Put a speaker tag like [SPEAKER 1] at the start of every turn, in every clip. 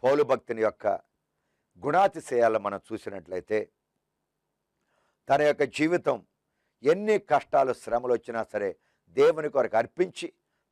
[SPEAKER 1] పౌలు భక్తుని యొక్క గుణాతిశయాలను మనం చూసినట్లయితే తన యొక్క జీవితం ఎన్ని కష్టాలు శ్రమలు వచ్చినా సరే దేవుని కొరకు అర్పించి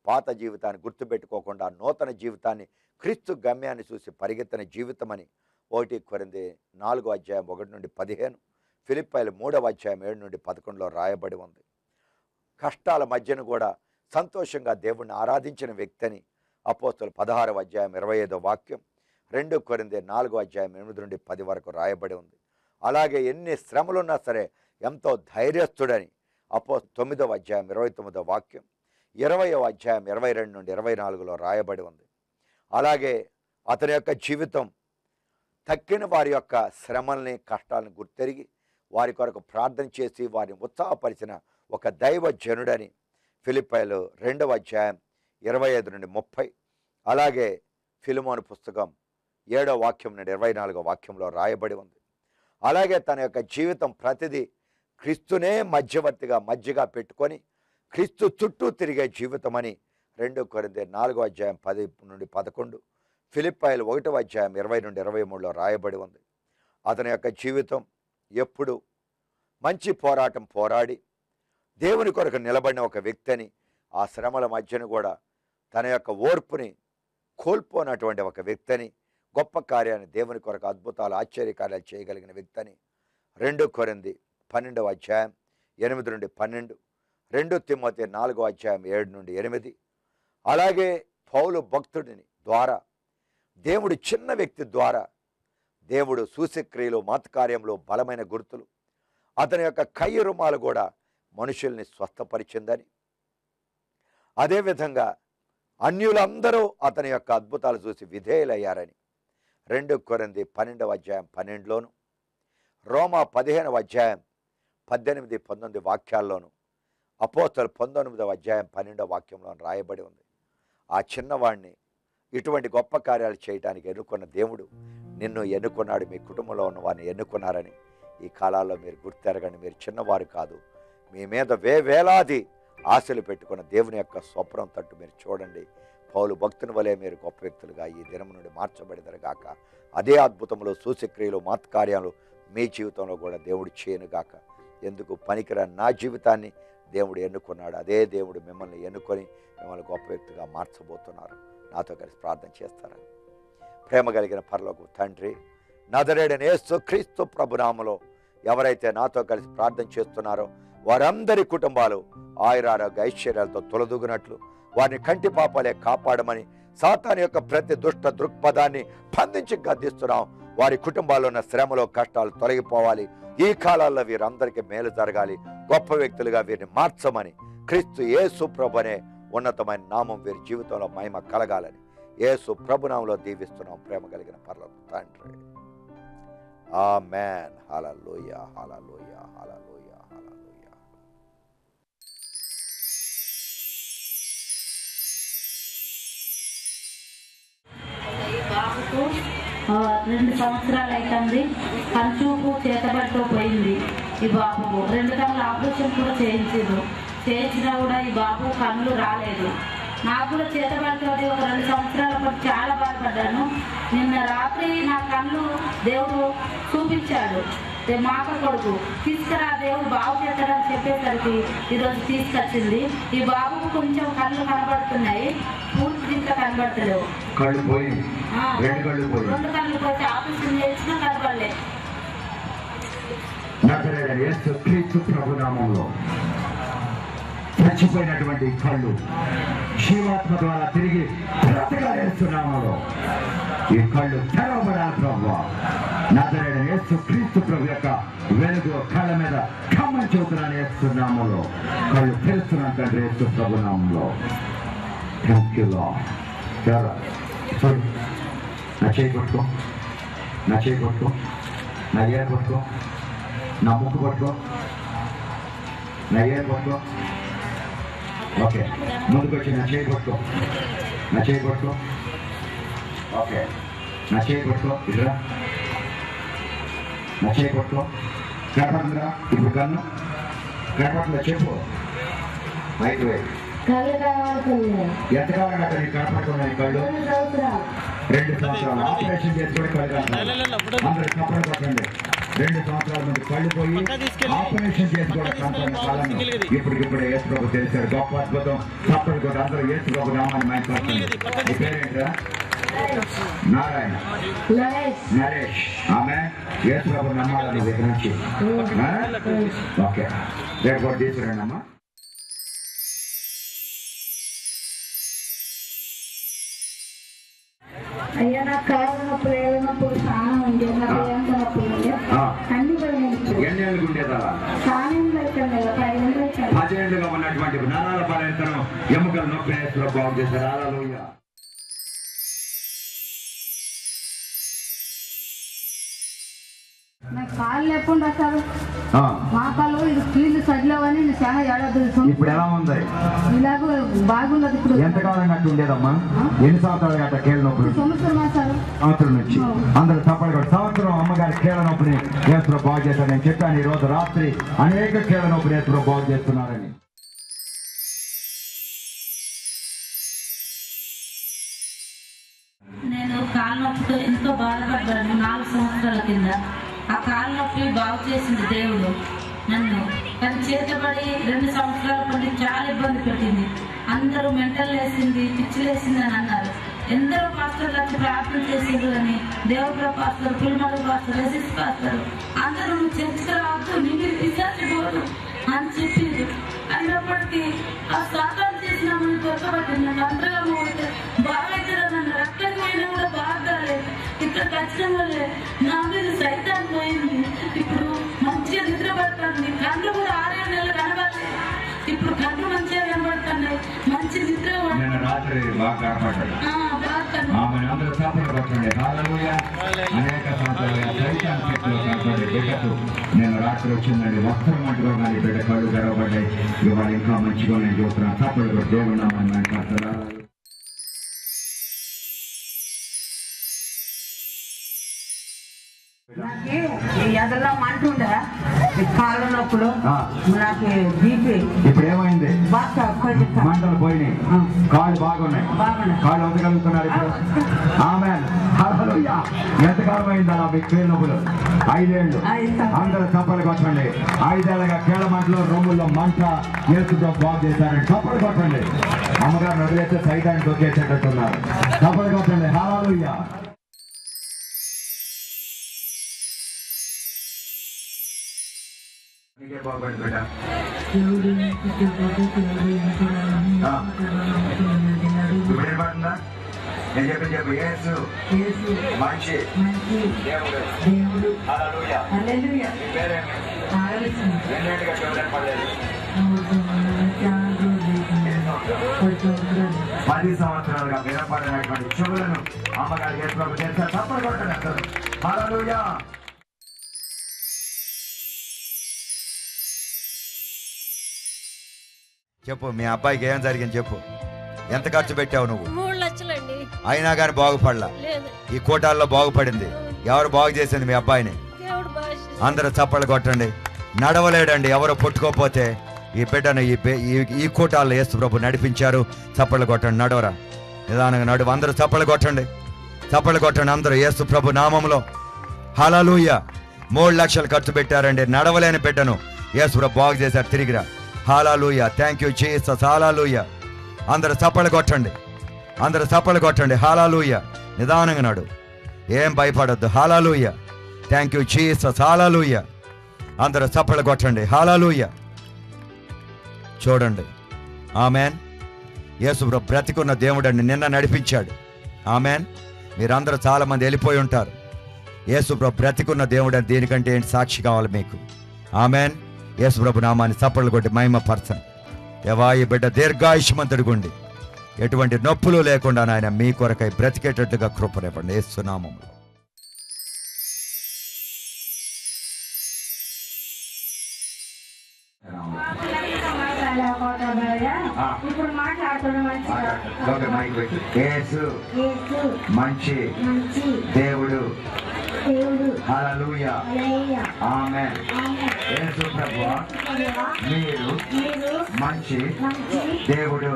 [SPEAKER 1] పాత జీవితాన్ని గుర్తుపెట్టుకోకుండా నూతన జీవితాన్ని క్రీస్తు గమ్యాన్ని చూసి పరిగెత్తిన జీవితం అని 1 కొరింథీ 4:1-15, ఫిలిప్పీయులు 3:7-11 రాయబడి ఉంది. కష్టాల మధ్యన కూడా సంతోషంగా దేవుణ్ణి ఆరాధించిన వ్యక్తిని అపోస్తలుల 16:25 2 కొరింథీ 4:8-10 వరకు రాయబడి ఉంది. అలాగే ఎన్ని శ్రమలున్నా సరే ఎంతో ధైర్యస్తుడని అపోస్తలుల 9:29 20:22-24 రాయబడి ఉంది. అలాగే అతని యొక్క జీవితం తక్కిన వారి యొక్క శ్రమల్ని కష్టాలను గుర్తెరిగి వారి కొరకు ప్రార్థన చేసి వారిని ఉత్సాహపరిచిన ఒక దైవ జనుడని ఫిలిప్పీయులు 2:25-30, అలాగే ఫిలిమోను పుస్తకం 7:24 రాయబడి ఉంది. అలాగే తన యొక్క జీవితం ప్రతిదీ క్రీస్తునే మధ్యగా పెట్టుకొని క్రీస్తు చుట్టూ తిరిగే జీవితం అని 2 కొరింథీ 4:10-11, ఫిలిప్పీయులు 1:20-23 రాయబడి ఉంది. అతని యొక్క జీవితం ఎప్పుడు మంచి పోరాటం పోరాడి దేవుని కొరకు నిలబడిన ఒక వ్యక్తి అని, ఆ శ్రమల మధ్యన కూడా తన యొక్క ఓర్పుని కోల్పోనటువంటి ఒక వ్యక్తి అని, గొప్ప కార్యాన్ని దేవుని కొరకు అద్భుతాలు ఆశ్చర్యకార్యాలు చేయగలిగిన వ్యక్తి అని 2 కొరింథీ 12:8-12, 2 తిమోతి 4:7-8, అలాగే పౌలు భక్తుడిని ద్వారా దేవుడు చిన్న వ్యక్తి ద్వారా దేవుడు సూచక్రియలు మతకార్యంలో బలమైన గుర్తులు, అతని యొక్క కయ్య రుమాలు కూడా మనుషుల్ని స్వస్థపరిచిందని, అదేవిధంగా అన్యులందరూ అతని యొక్క అద్భుతాలు చూసి విధేయులయ్యారని 2 కొరింథీ 12:12, రోమా 15:18-19 అపోస్తలుల 19:12 రాయబడి ఉంది. ఆ చిన్నవాడిని ఇటువంటి గొప్ప కార్యాలు చేయడానికి ఎన్నుకున్న దేవుడు నిన్ను ఎన్నుకున్నాడు, మీ కుటుంబంలో ఉన్న వారిని ఎన్నుకున్నారని ఈ కాలాల్లో మీరు గుర్తెరగండి. మీరు చిన్నవారు కాదు, మీ మీద వేలాది ఆశలు పెట్టుకున్న దేవుని యొక్క స్వప్నం తట్టు మీరు చూడండి. పౌలు భక్తుని వలె మీరు గొప్ప వ్యక్తులుగా ఈ దినం నుండి మార్చబడిదరుగాక. అదే అద్భుతములు సూచక్రియలు మతకార్యాలు మీ జీవితంలో కూడా దేవుడు చేయనుగాక. ఎందుకు పనికిరాని నా జీవితాన్ని దేవుడు ఎన్నుకున్నాడు, అదే దేవుడు మిమ్మల్ని ఎన్నుకొని మిమ్మల్ని గొప్ప వ్యక్తిగా మార్చబోతున్నారు. నాతో కలిసి ప్రార్థన చేస్తారా? ప్రేమ కలిగిన పరలోకపు తండ్రి, నజరేయుడైన యేసు క్రీస్తు ప్రభునామములో ఎవరైతే నాతో కలిసి ప్రార్థన చేస్తున్నారో వారందరి కుటుంబాలు ఆయురారోగ్య ఐశ్వర్యాలతో తొలదూగినట్లు వారిని కంటి పాపాలే కాపాడమని సాతాను యొక్క ప్రతి దుష్ట దృక్పథాన్ని బంధించి గద్దిస్తున్నాం. వారి కుటుంబాల్లో ఉన్న శ్రమలో కష్టాలు తొలగిపోవాలి. ఈ కాలాల్లో వీరందరికీ మేలు జరగాలి. గొప్ప వ్యక్తులుగా వీరిని మార్చమని క్రీస్తు యేసు ప్రభు అనే ఉన్నతమైన నామం వీరి జీవితంలో మహిమ కలగాలని యేసు ప్రభునామంలో దీవిస్తున్నాం. ప్రేమ కలిగిన పరలోకపు తండ్రి, ఆమేన్. హల్లెలూయా, హల్లెలూయా, హల్లెలూయా, హల్లెలూయా.
[SPEAKER 2] బాబుకు 2 సంవత్సరాలు అవుతుంది. కంచూపు చేతబడితో పోయింది. ఈ బాబుకు 2 కళ్ళు ఆపరేషన్ కూడా చేయించినా కూడా ఈ బాబు కళ్ళు రాలేదు. నాకు కూడా చేతబడితో ఒక 2 సంవత్సరాల పాటు చాలా బాధపడ్డాను. నిన్న రాత్రి నా కళ్ళు దేవుడు చూపించాడు. మాక కొడుకు తీసుకురా, దేవుడు బాగు చేస్తాడని చెప్పేసరికి ఈరోజు తీసుకొచ్చింది. ఈ బాబుకు కొంచెం కళ్ళు కనబడుతున్నాయి, పూర్తి ఇంకా కనబడతలేవు.
[SPEAKER 3] కళ్ళు పోయి 2 కళ్ళు పోయి
[SPEAKER 2] 2 కళ్ళు పోతే ఆపరేషన్ చేసినా కనబడలే.
[SPEAKER 3] నజరేయుడైన యేసు క్రీస్తు ప్రభునామములో చచ్చిపోయినటువంటి కళ్ళు జీవాత్మ ద్వారా తిరిగి బ్రతకలేస్తున్నామలో ఈ కళ్ళు తెరవబడాలి ప్రభువా. నజరేయుడైన యేసు క్రీస్తు ప్రభు యొక్క వెలుగు కళ్ళ మీద కమ్మని చూపురాని వేస్తున్నామలో కళ్ళు తెరుస్తున్నాం తండ్రి యేసు ప్రభునామంలో. Thank you lord. చూడు, నా చేయి పట్టుకో, నా చేయి పట్టుకో, నా ఏరు పట్టుకో, నా ముక్కు పట్టుకో, నా ఏరు పట్టుకో. ఓకే, ముందుకు వచ్చి నా చేయి పట్టుకో, నా చేయి పట్టుకో. ఓకే, నా చేయి పట్టుకో, ఇట్లా నా చేయి పట్టుకో. కనపడుతుందా ఇప్పుడు కన్ను? కనపడుతుందా చెప్పు. మైక్ వేయి. ఎంత కావాలంటే నీకు కనపడుతున్నాయి కళ్ళు? 2 సంవత్సరాలు ఆపరేషన్ చేసుకుని కళ్ళు అందరూ చప్పలు కొట్టండి. 2 సంవత్సరాల ముందు కళ్ళు పోయి ఆపరేషన్ చేసుకోవడం కాలం ఇప్పటికిప్పుడే యేసు ప్రభు తెలిసాడు. గొప్ప అద్భుతం. చప్పలు కొట్టి అందరూ యేసు ప్రభు నామాన్ని మాట్లాడుతుంది. ఈ పేరేంటా? నారాయణ నరేష్. ఆమె యేసు ప్రభు నమ్మాలని దగ్గర నుంచి ఓకే రేపు కూడా తీసుకురండి అమ్మా.
[SPEAKER 4] అయ్యా నాకు కావాలన్నప్పుడు ఏదైనప్పుడు చాలా ఉంది. నాకు ఏం కానప్పుడు అన్ని
[SPEAKER 3] ఎన్ని ఏళ్ళకు ఉండేదా? 10 ఏళ్ళుగా ఉన్నటువంటి నరాల బలహీనతను ఎముకల నొప్పి యేసులో బాగు చేశారు. హల్లెలూయా.
[SPEAKER 4] నాకు కాళ్ళు లేకుండా అసలు మా కాళ్ళు ఇది కీళ్ళు సడిలేవని చాలా ఏడాది.
[SPEAKER 3] ఇప్పుడు ఎలా ఉంది?
[SPEAKER 4] ఇలాగ బాగున్నది. ఇప్పుడు
[SPEAKER 3] ఎంతకాలం అట్టు ఉండేదమ్మా? ఎన్ని సంవత్సరాలు గట్ట కీళ్ళ నొప్పులు? సంవత్సరం నుంచి అందరూ తప్పదు. సంవత్సరం అమ్మగారి కీళ్ళ నొప్పిని యేసులో బాగు చేశారు. నేను చెప్పాను ఈ రోజు రాత్రి అనేక కీళ్ళ నొప్పిని యేసులో బాగు చేస్తున్నారని.
[SPEAKER 2] నేను కాళ్ళ నొప్పితో ఎంతో బాధపడ్డాను 4 సంవత్సరాల కింద. ఆ కాళ్ళ నొప్పి బాగు చేసింది దేవుడు నన్ను. కానీ చేతబడి 2 సంవత్సరాల పండి చాలా ఇబ్బంది పెట్టింది. అందరూ మెంటల్ వేసింది, పిచ్చిలేసింది అని అన్నారు. ఎందరో పాస్టర్లు వచ్చి ప్రార్థన చేసేది అని దేవుడు pastor, Pillamala pastor, resists pastor అందరూ నువ్వు చర్చకు రావద్దు, నీకు పిశాచిపోదు అని చెప్పింది. అయినప్పటికీ ఆ సాతాను చేసిన మనం దొరకబట్టింది. నన్ను అందరూ బాగైతే నన్ను రక్తం పోయినా కూడా బాగాలేదు. ఇక్కడికి వచ్చిన వల్లే నా మీద సైతాన్ని పోయింది. ఇప్పుడు మంచిగా నిద్ర పడుతుంది. కళ్ళు కూడా 6 నెలలు కనబడలేదు. ఇప్పుడు కళ్ళు మంచిగా కనబడుతున్నాయి. మంచి నిద్ర
[SPEAKER 3] రాత్రి బాగా అనేక సంవత్సరాలుగా సైతాన్ శక్తిలో కనపడే బిడ్డకు నేను రాత్రి వచ్చిందండి. వస్త్రం అంటుగా కానీ బిడ్డ కళ్ళు గడవబడ్డాయి. ఇవాళ ఇంకా మంచిగా నేను చూస్తున్నాను. తప్పదు కూడా దేవుడు నామని మాట్లాడుతున్నా.
[SPEAKER 4] ఎదలా మంటుండే కాళ్ళ నొప్పులు, నాకు బీపీ.
[SPEAKER 3] ఇప్పుడు ఏమైంది? మంటలు పోయినాయి, కాళ్ళు బాగున్నాయి, కాళ్ళు వదగలుగుతున్నారు ఇప్పుడు. ఆమేన్. హల్లెలూయా. ఎంతకాలం అయింది అలా మీకు కీళ్ళ నొప్పులు? 5 ఏళ్ళు. అందరూ చప్పలు కొట్టండి. 5 ఏళ్ళగా కీళ్ళ మంటలో రొమ్ముల్లో మంట యేసుతో బాగు చేశారని చప్పలు కొట్టండి. అమ్మగారు వదిలేస్తే సైతాన్ని తొక్కేసేటట్టున్నారు. చప్పలు కొట్టండి. హల్లెలూయా. నీకే బాగుపడి బిడ్డ. ఇప్పుడు ఏమంటుందా? నేను చెప్పు యేసు మంచి దేవుడు. హల్లెలూయా. నీ పేరేమి? ఎన్నేళ్ళుగా చూడలేని పడలేదు? 10 సంవత్సరాలుగా వినపడినటువంటి చెవులను అమ్మగారు యేసు ప్రభు చేస్తారు. తప్పని కొట్టండి అందరూ. హల్లెలూయా.
[SPEAKER 1] చెప్పు, మీ అబ్బాయికి ఏం జరిగింది చెప్పు. ఎంత ఖర్చు పెట్టావు నువ్వు?
[SPEAKER 5] 3 లక్షలండి.
[SPEAKER 1] అయినా కానీ బాగుపడలా. ఈ కోటాల్లో బాగుపడింది. ఎవరు బాగు చేసింది మీ అబ్బాయిని? అందరూ చప్పట్లు కొట్టండి. నడవలేడండి ఎవరు పుట్టుకోపోతే. ఈ బిడ్డను ఈ కోటాల్లో యేసు ప్రభు నడిపించారు. చప్పట్లు కొట్టండి. నడవరా, నిదానంగా నడువు. అందరూ చప్పట్లు కొట్టండి. చప్పట్లు కొట్టండి అందరూ యేసు ప్రభు నామంలో. హల్లెలూయా. 3 లక్షలు ఖర్చు పెట్టారండి. నడవలేని బిడ్డను యేసు ప్రభు బాగు చేశారు. తిరిగిరా. Hallelujah. Thank you Jesus. Hallelujah. అందరూ చప్పట్లు కొట్టండి. అందరూ చప్పట్లు కొట్టండి. హల్లెలూయా. నిదానంగా నడు, ఏం భయపడొద్దు. Hallelujah. Thank you Jesus. Hallelujah. అందరూ చప్పట్లు కొట్టండి. హల్లెలూయా. చూడండి. ఆమేన్. యేసు ప్రభు బ్రతికున్న దేవుడిని నిన్న నడిపించాడు. ఆమేన్. మీరందరూ చాలామంది వెళ్ళిపోయి ఉంటారు. యేసు ప్రభు బ్రతికున్న దేవుడని దీనికంటే ఏంటి సాక్షి కావాలి మీకు? ఆమేన్. యేసు ప్రభు నామాన్ని చప్పట్లు కొట్టి మహిమపరచండి. దేవా, ఈ బిడ్డ దీర్ఘాయుష్మంతుడిగుండి ఎటువంటి నొప్పులు లేకుండా నాయన మీ కొరకై బ్రతికేటట్టుగా కృపనివ్వండి యేసు నామములో.
[SPEAKER 4] ఇప్పుడు మాట్లాడుతున్నాం.
[SPEAKER 3] మంచి దేవుడు. హల్లెలూయా. ఆమేన్. యేసు ప్రభువా, మీరు మంచి దేవుడు.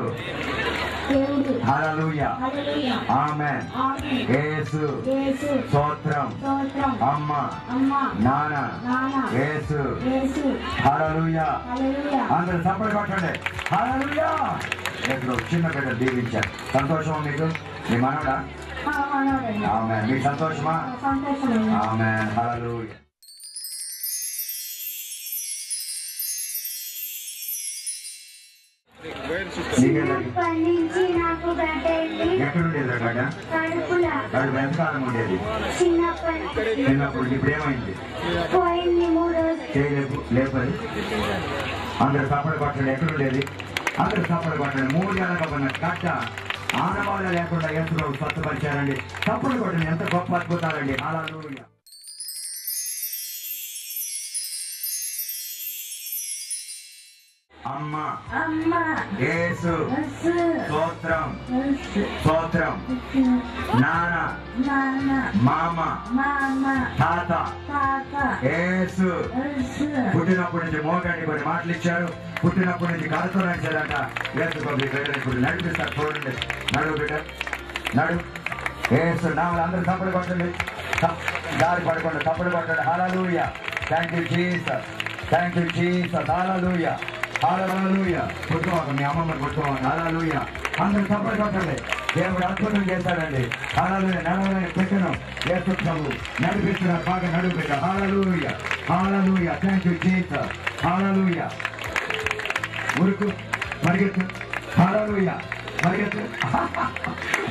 [SPEAKER 4] దేవుడు.
[SPEAKER 3] హల్లెలూయా.
[SPEAKER 4] హల్లెలూయా.
[SPEAKER 3] ఆమేన్.
[SPEAKER 4] ఆమేన్.
[SPEAKER 3] యేసు
[SPEAKER 4] యేసు.
[SPEAKER 3] స్తోత్రం.
[SPEAKER 4] స్తోత్రం.
[SPEAKER 3] అమ్మ
[SPEAKER 4] అమ్మ.
[SPEAKER 3] నాన్న
[SPEAKER 4] నాన్న.
[SPEAKER 3] యేసు.
[SPEAKER 4] యేసు.
[SPEAKER 3] హల్లెలూయా.
[SPEAKER 4] హల్లెలూయా.
[SPEAKER 3] అందరూ చప్పట్లు కొట్టండి. హల్లెలూయా. ఇప్పుడు చిన్న బిడ్డ దీవించారు. సంతోషమా మీకు? మీ మనవడా?
[SPEAKER 4] మనవడండి.
[SPEAKER 3] ఆమేన్. మీకు సంతోషమా?
[SPEAKER 4] సంతోషమండి.
[SPEAKER 3] ఆమేన్. హల్లెలూయా.
[SPEAKER 4] చిన్నప్పటి నుంచి నాకు గడ్డ అయింది.
[SPEAKER 3] ఎక్కడుండేది గడ్డ?
[SPEAKER 4] కడుపులా.
[SPEAKER 3] కడుపు ఎంతకాలం ఉండేది? చిన్నప్పుడు. ఇప్పుడు ఏమైంది?
[SPEAKER 4] పోయింది 3 రోజులు.
[SPEAKER 3] చేయలేపు లేపది. అందరు చప్పట్లు కొట్టండి. ఎక్కడుండేది? అందరు చప్పట్లు కొట్టండి. 3 నెలలకు ఉన్న గడ్డ ఆనవాళ్ళ లేకుండా ఎంతో స్వచ్ఛపరిచారండి. చప్పట్లు కొట్టండి. ఎంత గొప్ప అద్భుతాలండి. హల్లెలూయా. అమ్మ
[SPEAKER 4] అమ్మ.
[SPEAKER 3] యేసు. స్తోత్రం. స్తోత్రం. నాన్న.
[SPEAKER 4] నాన్న.
[SPEAKER 3] మామ.
[SPEAKER 4] మామ.
[SPEAKER 3] తాత.
[SPEAKER 4] తాత.
[SPEAKER 3] యేసు. పుట్టినప్పటి నుంచి మోగాన్ని కొన్ని మాటలు ఇచ్చారు. పుట్టినప్పటి నుంచి కడుతూ నడిచారట. యేసు బాబు బిడ్డలు ఇప్పుడు నడిపిస్తారు. చూడండి. నడువు బిడ్డ నడు. యేసు నామములో అందరూ చప్పట్లు కొట్టండి. దారి పడకుండా చప్పట్లు కొట్టండి. Hallelujah. Thank you Jesus. Thank you Jesus. Hallelujah. Hallelujah. కొట్టుకోవాలి. మీ అమ్మమ్మని కొట్టుకోవాలి. హల్లెలూయా. అందరూ చప్పట్లు కొట్టండి. దేవుడు అద్భుతం చేశాడండి. హల్లెలూయా. నడవని పెట్టను యేసు ప్రభు నడిపిస్తున్నారు. బాగా నడువు బిడ్డ. Hallelujah. Hallelujah. Thank you Jesus. Hallelujah. ఉరుకు పరిగెత్తు. హల్లెలూయా. పరిగెత్తు.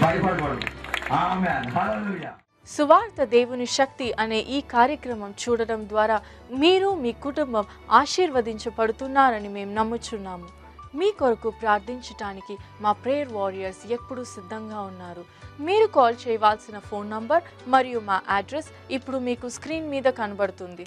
[SPEAKER 3] భయపడకూడదు. ఆమేన్. హల్లెలూయా.
[SPEAKER 5] సువార్త దేవుని శక్తి అనే ఈ కార్యక్రమం చూడడం ద్వారా మీరు మీ కుటుంబం ఆశీర్వదించబడుతున్నారని మేము నమ్ముచున్నాము. మీ కొరకు ప్రార్థించటానికి మా ప్రేయర్ వారియర్స్ ఎప్పుడూ సిద్ధంగా ఉన్నారు. మీరు కాల్ చేయవలసిన ఫోన్ నంబర్ మరియు మా అడ్రస్ ఇప్పుడు మీకు స్క్రీన్ మీద కనబడుతుంది.